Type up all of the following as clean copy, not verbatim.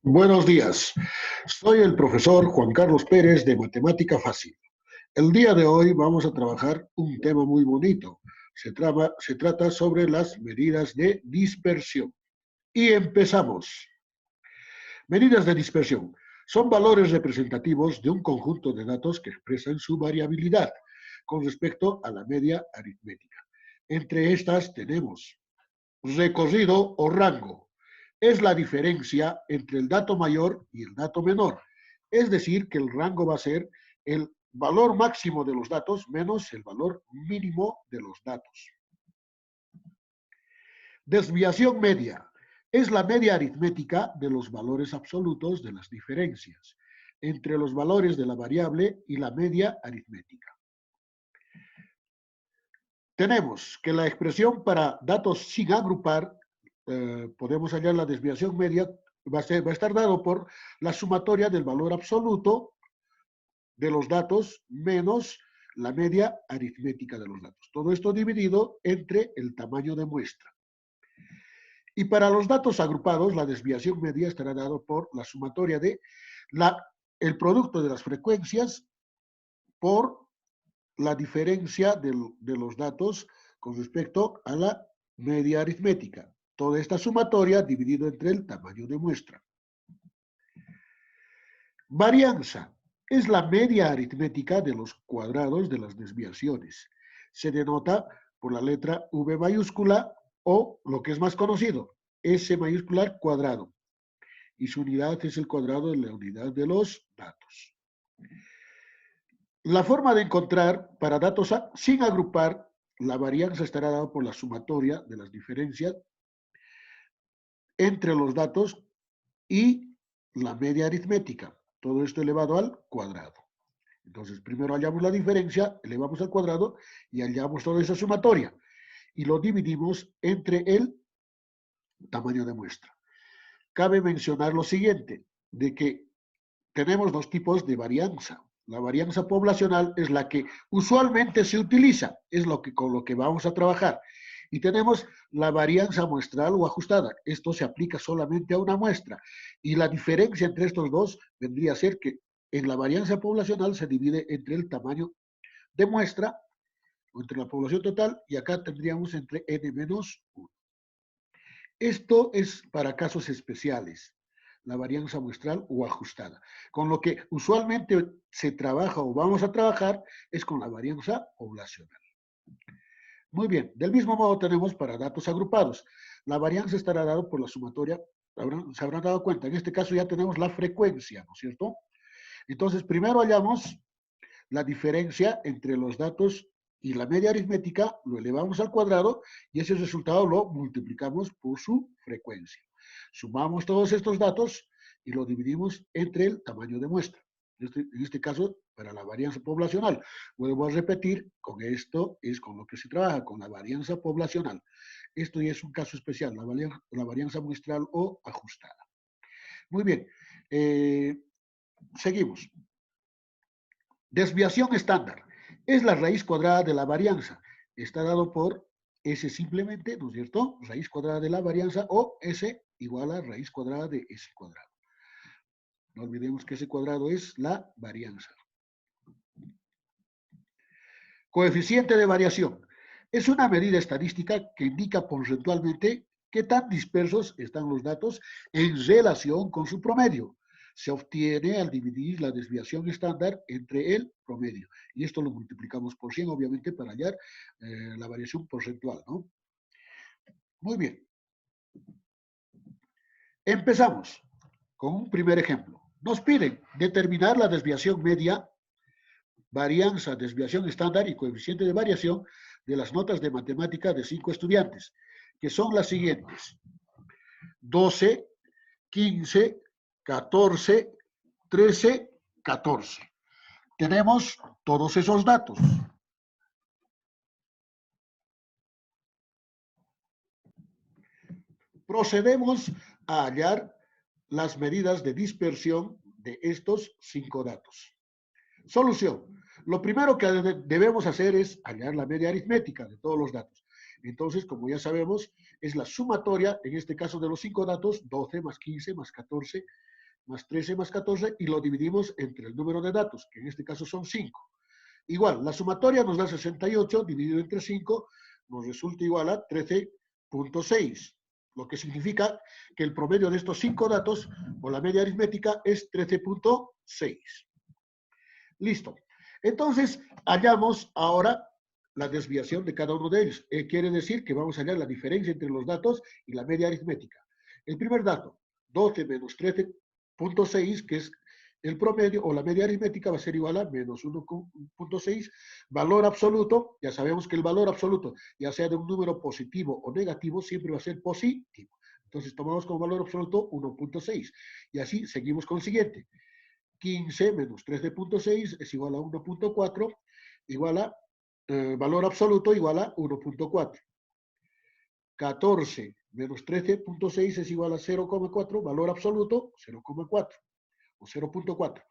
Buenos días, soy el profesor Juan Carlos Pérez de Matemática Fácil. El día de hoy vamos a trabajar un tema muy bonito. Se trata sobre las medidas de dispersión. Y empezamos. Medidas de dispersión son valores representativos de un conjunto de datos que expresan su variabilidad con respecto a la media aritmética. Entre estas tenemos recorrido o rango. Es la diferencia entre el dato mayor y el dato menor. Es decir, que el rango va a ser el valor máximo de los datos menos el valor mínimo de los datos. Desviación media. Es la media aritmética de los valores absolutos de las diferencias entre los valores de la variable y la media aritmética. Tenemos que la expresión para datos sin agrupar, podemos hallar la desviación media, va a estar dado por la sumatoria del valor absoluto de los datos menos la media aritmética de los datos. Todo esto dividido entre el tamaño de muestra. Y para los datos agrupados, la desviación media estará dado por la sumatoria de el producto de las frecuencias por la diferencia de los datos con respecto a la media aritmética. Toda esta sumatoria dividido entre el tamaño de muestra. Varianza es la media aritmética de los cuadrados de las desviaciones. Se denota por la letra V mayúscula o, lo que es más conocido, S mayúscula cuadrado. Y su unidad es el cuadrado de la unidad de los datos. La forma de encontrar para datos sin agrupar, la varianza estará dada por la sumatoria de las diferencias entre los datos y la media aritmética. Todo esto elevado al cuadrado. Entonces, primero hallamos la diferencia, elevamos al cuadrado y hallamos toda esa sumatoria. Y lo dividimos entre el tamaño de muestra. Cabe mencionar lo siguiente, de que tenemos dos tipos de varianza. La varianza poblacional es la que usualmente se utiliza, es con lo que vamos a trabajar. Y tenemos la varianza muestral o ajustada. Esto se aplica solamente a una muestra. Y la diferencia entre estos dos vendría a ser que en la varianza poblacional se divide entre el tamaño de muestra, o entre la población total, y acá tendríamos entre n-1. Esto es para casos especiales, la varianza muestral o ajustada. Con lo que usualmente se trabaja o vamos a trabajar es con la varianza poblacional. Muy bien, del mismo modo tenemos para datos agrupados. La varianza estará dada por la sumatoria, se habrán dado cuenta, en este caso ya tenemos la frecuencia, ¿no es cierto? Entonces, primero hallamos la diferencia entre los datos y la media aritmética, lo elevamos al cuadrado y ese resultado lo multiplicamos por su frecuencia. Sumamos todos estos datos y lo dividimos entre el tamaño de muestra. En este caso, para la varianza poblacional. Vuelvo a repetir, con esto es con lo que se trabaja, con la varianza poblacional. Esto ya es un caso especial, la varianza muestral o ajustada. Muy bien, seguimos. Desviación estándar. Es la raíz cuadrada de la varianza. Está dado por S simplemente, ¿no es cierto? Raíz cuadrada de la varianza o S igual a raíz cuadrada de S cuadrado. No olvidemos que S cuadrado es la varianza. Coeficiente de variación. Es una medida estadística que indica porcentualmente qué tan dispersos están los datos en relación con su promedio. Se obtiene al dividir la desviación estándar entre el promedio. Y esto lo multiplicamos por 100, obviamente, para hallar la variación porcentual, ¿no? Muy bien. Empezamos con un primer ejemplo. Nos piden determinar la desviación media, varianza, desviación estándar y coeficiente de variación de las notas de matemática de 5 estudiantes, que son las siguientes: 12, 15, 14, 13, 14. Tenemos todos esos datos. Procedemos a hallar las medidas de dispersión de estos 5 datos. Solución. Lo primero que debemos hacer es hallar la media aritmética de todos los datos. Entonces, como ya sabemos, es la sumatoria, en este caso de los 5 datos, 12 más 15 más 14 más 13 más 14 y lo dividimos entre el número de datos, que en este caso son 5. Igual, la sumatoria nos da 68 dividido entre 5, nos resulta igual a 13.6, lo que significa que el promedio de estos 5 datos, o la media aritmética, es 13.6. Listo. Entonces, hallamos ahora la desviación de cada uno de ellos. Quiere decir que vamos a hallar la diferencia entre los datos y la media aritmética. El primer dato, 12 menos 13.6, que es el promedio o la media aritmética, va a ser igual a menos 1.6. Valor absoluto, ya sabemos que el valor absoluto, ya sea de un número positivo o negativo, siempre va a ser positivo. Entonces tomamos como valor absoluto 1.6. Y así seguimos con el siguiente. 15 menos 13.6 es igual a 1.4, igual a valor absoluto igual a 1.4. 14 menos 13.6 es igual a 0,4, valor absoluto 0,4 o 0.4.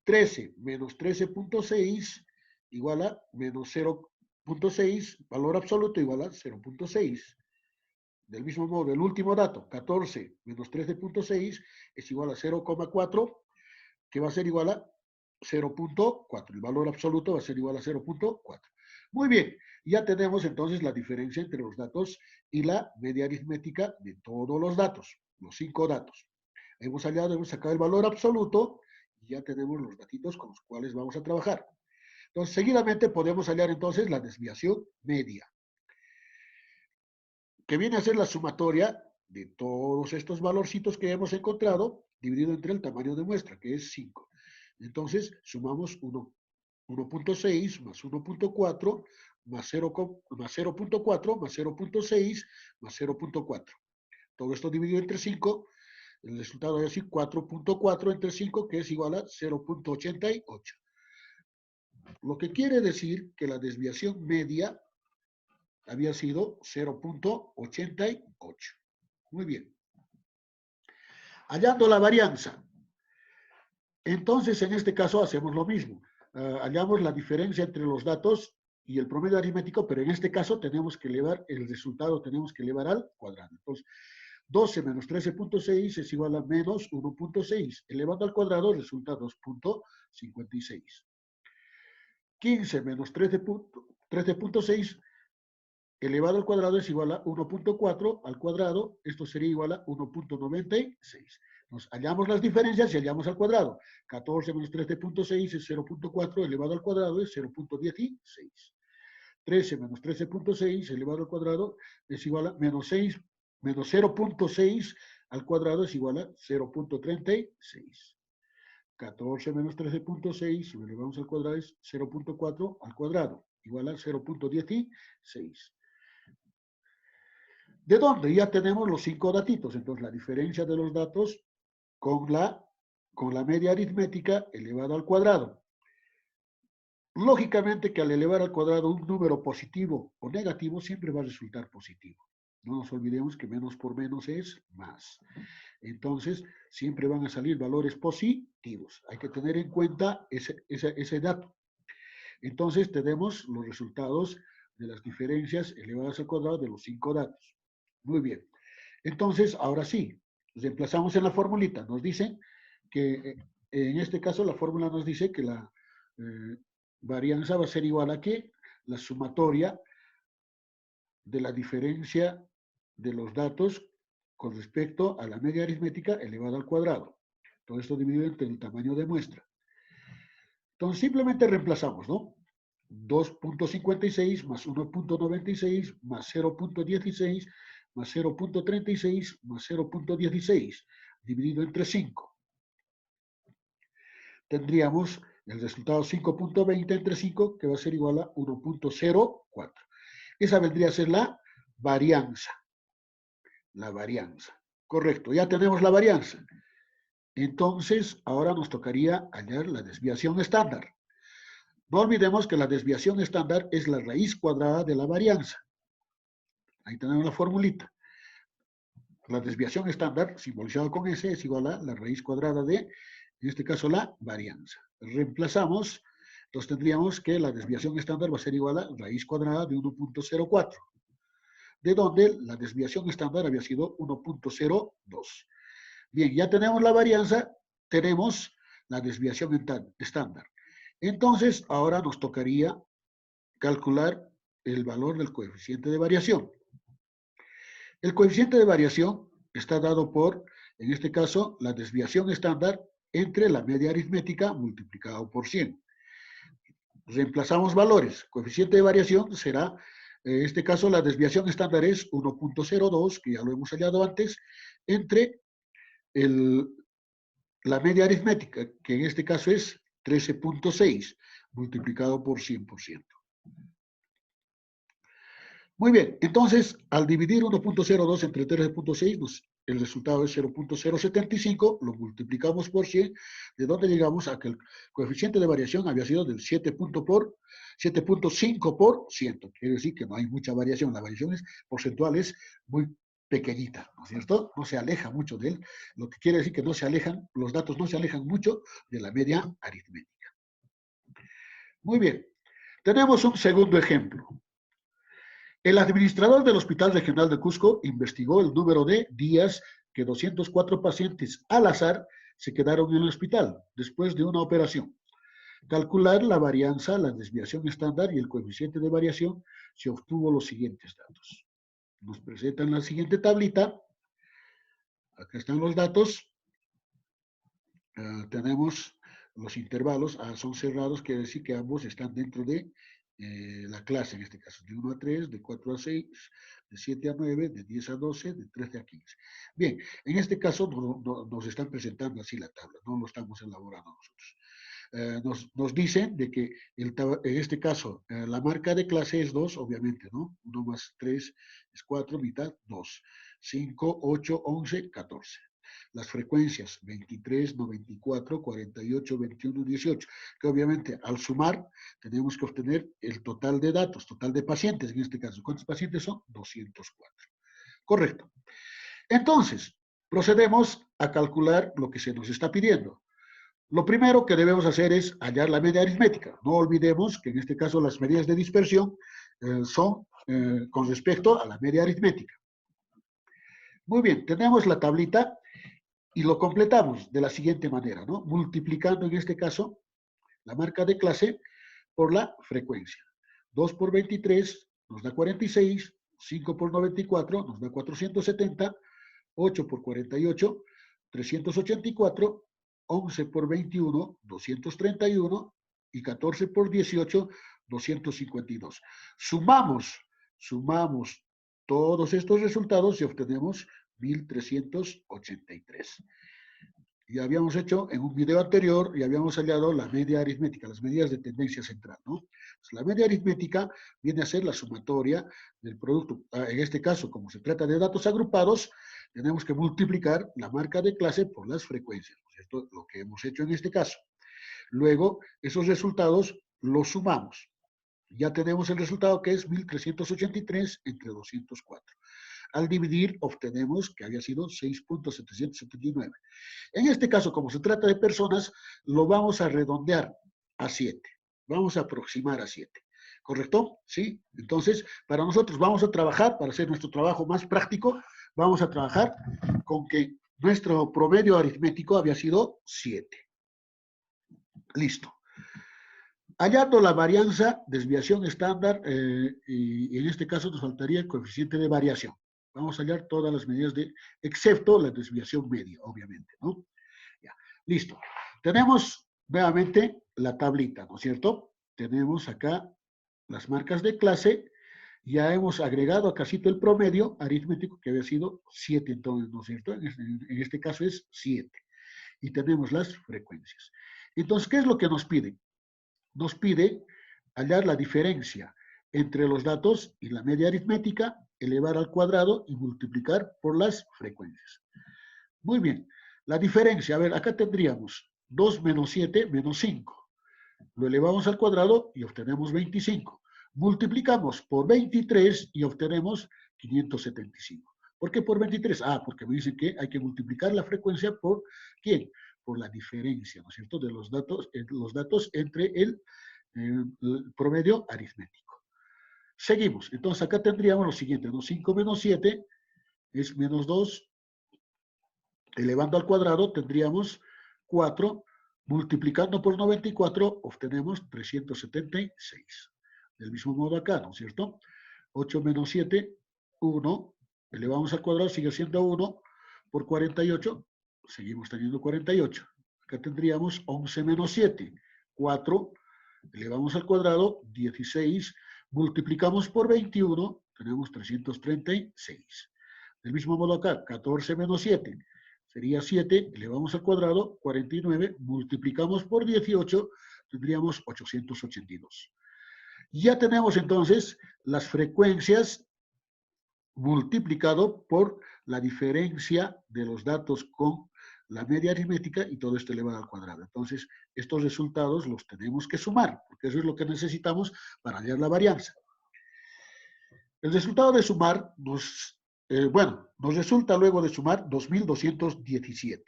13 menos 13.6 igual a menos 0.6, valor absoluto igual a 0.6. Del mismo modo, el último dato, 14 menos 13.6 es igual a 0,4, que va a ser igual a 0.4. El valor absoluto va a ser igual a 0.4. Muy bien, ya tenemos entonces la diferencia entre los datos y la media aritmética de todos los datos, los 5 datos. Hemos sacado el valor absoluto y ya tenemos los datitos con los cuales vamos a trabajar. Entonces, seguidamente podemos hallar entonces la desviación media, que viene a ser la sumatoria de todos estos valorcitos que hemos encontrado, dividido entre el tamaño de muestra, que es 5. Entonces, sumamos 1.6 más 1.4 más 0.4 más 0.6 más 0.4. Todo esto dividido entre 5, el resultado es así, 4.4 entre 5, que es igual a 0.88. Lo que quiere decir que la desviación media había sido 0.88. Muy bien. Hallando la varianza. Entonces, en este caso hacemos lo mismo. Hallamos la diferencia entre los datos y el promedio aritmético, pero en este caso tenemos que elevar el resultado, tenemos que elevar al cuadrado. Entonces, 12 menos 13.6 es igual a menos 1.6. Elevando al cuadrado resulta 2.56. 15 menos 13.6 elevado al cuadrado es igual a 1.4 al cuadrado. Esto sería igual a 1.96. Nos hallamos las diferencias y hallamos al cuadrado. 14 menos 13.6 es 0.4 elevado al cuadrado es 0.16. 13 menos 13.6 elevado al cuadrado es igual a menos 6, menos 0.6 al cuadrado es igual a 0.36. 14 menos 13.6, si lo elevamos al cuadrado, es 0.4 al cuadrado, igual a 0.16. ¿De dónde? Ya tenemos los 5 datitos. Entonces, la diferencia de los datos con la media aritmética elevado al cuadrado. Lógicamente que al elevar al cuadrado un número positivo o negativo siempre va a resultar positivo. No nos olvidemos que menos por menos es más. Entonces, siempre van a salir valores positivos. Hay que tener en cuenta ese dato. Entonces, tenemos los resultados de las diferencias elevadas al cuadrado de los 5 datos. Muy bien. Entonces, ahora sí, reemplazamos en la formulita. Nos dicen que, en este caso, la fórmula nos dice que la varianza va a ser igual a ¿qué? La sumatoria de la diferencia de los datos con respecto a la media aritmética elevada al cuadrado. Todo esto dividido entre el tamaño de muestra. Entonces, simplemente reemplazamos, ¿no? 2.56 más 1.96 más 0.16 más 0.36 más 0.16 dividido entre 5. Tendríamos el resultado 5.20 entre 5, que va a ser igual a 1.04. Esa vendría a ser la varianza. La varianza. Correcto, ya tenemos la varianza. Entonces, ahora nos tocaría hallar la desviación estándar. No olvidemos que la desviación estándar es la raíz cuadrada de la varianza. Ahí tenemos la formulita. La desviación estándar, simbolizada con S, es igual a la raíz cuadrada de, en este caso, la varianza. Reemplazamos, entonces tendríamos que la desviación estándar va a ser igual a raíz cuadrada de 1.04, de donde la desviación estándar había sido 1.02. Bien, ya tenemos la varianza, tenemos la desviación estándar. Entonces, ahora nos tocaría calcular el valor del coeficiente de variación. El coeficiente de variación está dado por, en este caso, la desviación estándar entre la media aritmética multiplicado por 100. Reemplazamos valores. Coeficiente de variación será, en este caso, la desviación estándar es 1.02, que ya lo hemos hallado antes, entre la media aritmética, que en este caso es 13.6, multiplicado por 100%. Muy bien, entonces, al dividir 1.02 entre 13.6, el resultado es 0.075, lo multiplicamos por 100, de donde llegamos a que el coeficiente de variación había sido del 7.5 por 100. Quiere decir que no hay mucha variación, la variación porcentual es muy pequeñita, ¿no es cierto? No se aleja mucho de él, lo que quiere decir que no se alejan, los datos no se alejan mucho de la media aritmética. Muy bien, tenemos un segundo ejemplo. El administrador del Hospital Regional de Cusco investigó el número de días que 204 pacientes al azar se quedaron en el hospital después de una operación. Calcular la varianza, la desviación estándar y el coeficiente de variación, se obtuvo los siguientes datos. Nos presentan la siguiente tablita. Acá están los datos. Tenemos los intervalos, son cerrados, quiere decir que ambos están dentro de la clase, en este caso, de 1 a 3, de 4 a 6, de 7 a 9, de 10 a 12, de 13 a 15. Bien, en este caso nos están presentando así la tabla, no lo estamos elaborando nosotros. Nos dicen de que en este caso la marca de clase es 2, obviamente, ¿no? 1 más 3 es 4, mitad 2, 5, 8, 11, 14. Las frecuencias 23, 94, 48, 21, 18, que obviamente al sumar tenemos que obtener el total de datos, total de pacientes en este caso. ¿Cuántos pacientes son? 204. Correcto. Entonces, procedemos a calcular lo que se nos está pidiendo. Lo primero que debemos hacer es hallar la media aritmética. No olvidemos que en este caso las medidas de dispersión son con respecto a la media aritmética. Muy bien, tenemos la tablita y lo completamos de la siguiente manera, ¿no? Multiplicando en este caso la marca de clase por la frecuencia. 2 por 23 nos da 46, 5 por 94 nos da 470, 8 por 48, 384, 11 por 21, 231 y 14 por 18, 252. Sumamos todos estos resultados y obtenemos 1383. Ya habíamos hecho en un video anterior y habíamos hallado la media aritmética, las medidas de tendencia central, ¿no? Entonces, la media aritmética viene a ser la sumatoria del producto. En este caso, como se trata de datos agrupados, tenemos que multiplicar la marca de clase por las frecuencias, ¿no es cierto? Lo que hemos hecho en este caso. Luego, esos resultados los sumamos. Ya tenemos el resultado que es 1383 entre 204. Al dividir, obtenemos que había sido 6.779. En este caso, como se trata de personas, lo vamos a redondear a 7. Vamos a aproximar a 7. ¿Correcto? ¿Sí? Entonces, para nosotros vamos a trabajar, para hacer nuestro trabajo más práctico, vamos a trabajar con que nuestro promedio aritmético había sido 7. Listo. Hallando la varianza, desviación estándar, y en este caso nos faltaría el coeficiente de variación. Vamos a hallar todas las medidas excepto la desviación media, obviamente, ¿no? Ya, listo. Tenemos nuevamente la tablita, ¿no es cierto? Tenemos acá las marcas de clase, ya hemos agregado acá el promedio aritmético que había sido 7, entonces, ¿no es cierto? En este caso es 7. Y tenemos las frecuencias. Entonces, ¿qué es lo que nos piden? Nos pide hallar la diferencia entre los datos y la media aritmética, elevar al cuadrado y multiplicar por las frecuencias. Muy bien, la diferencia, a ver, acá tendríamos 2 menos 7 menos 5. Lo elevamos al cuadrado y obtenemos 25. Multiplicamos por 23 y obtenemos 575. ¿Por qué por 23? Porque me dicen que hay que multiplicar la frecuencia por ¿quién? Por la diferencia, ¿no es cierto?, de los datos entre el promedio aritmético. Seguimos. Entonces acá tendríamos lo siguiente, ¿no? 5 menos 7 es menos 2, elevando al cuadrado tendríamos 4, multiplicando por 94 obtenemos 376. Del mismo modo acá, ¿no es cierto? 8 menos 7, 1, elevamos al cuadrado, sigue siendo 1, por 48, seguimos teniendo 48. Acá tendríamos 11 menos 7, 4, elevamos al cuadrado, 16, multiplicamos por 21, tenemos 336. Del mismo modo acá, 14 menos 7, sería 7, elevamos al cuadrado, 49, multiplicamos por 18, tendríamos 882. Ya tenemos entonces las frecuencias multiplicado por la diferencia de los datos con la media aritmética y todo esto elevado al cuadrado. Entonces, estos resultados los tenemos que sumar, porque eso es lo que necesitamos para hallar la varianza. El resultado de sumar nos resulta luego de sumar 2217.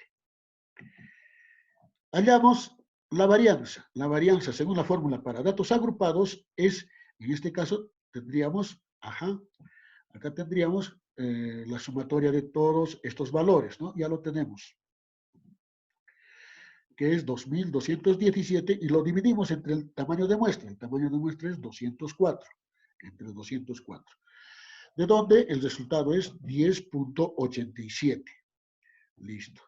Hallamos la varianza. La varianza, según la fórmula para datos agrupados, es, en este caso, tendríamos, acá tendríamos la sumatoria de todos estos valores, ¿no? Ya lo tenemos, que es 2217, y lo dividimos entre el tamaño de muestra. El tamaño de muestra es 204, entre 204. De donde el resultado es 10.87. Listo.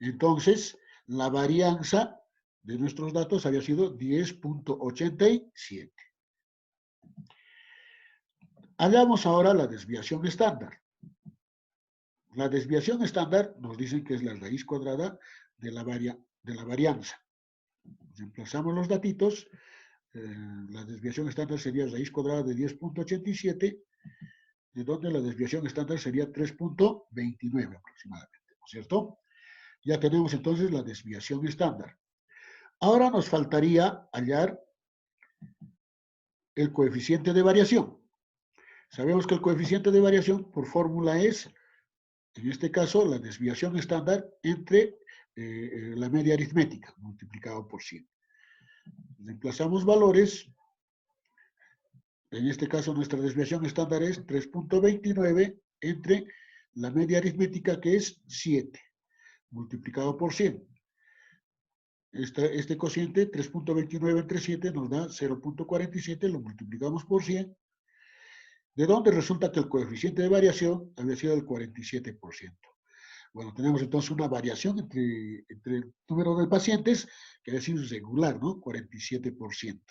Entonces, la varianza de nuestros datos había sido 10.87. Hallamos ahora la desviación estándar. La desviación estándar nos dicen que es la raíz cuadrada de la varianza. Reemplazamos los datitos. La desviación estándar sería raíz cuadrada de 10.87, de donde la desviación estándar sería 3.29 aproximadamente, ¿no es cierto? Ya tenemos entonces la desviación estándar. Ahora nos faltaría hallar el coeficiente de variación. Sabemos que el coeficiente de variación por fórmula es, en este caso, la desviación estándar entre la media aritmética multiplicado por 100. Reemplazamos valores. En este caso, nuestra desviación estándar es 3.29 entre la media aritmética, que es 7, multiplicado por 100. Este cociente, 3.29 entre 7, nos da 0.47, lo multiplicamos por 100, de donde resulta que el coeficiente de variación había sido del 47%. Bueno, tenemos entonces una variación entre el número de pacientes que había sido regular, ¿no? 47%.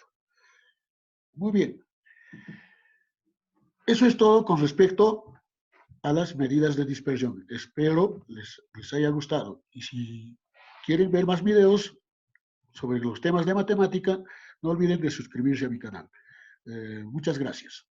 Muy bien. Eso es todo con respecto a las medidas de dispersión. Espero les haya gustado. Y si quieren ver más videos sobre los temas de matemática, no olviden de suscribirse a mi canal. Muchas gracias.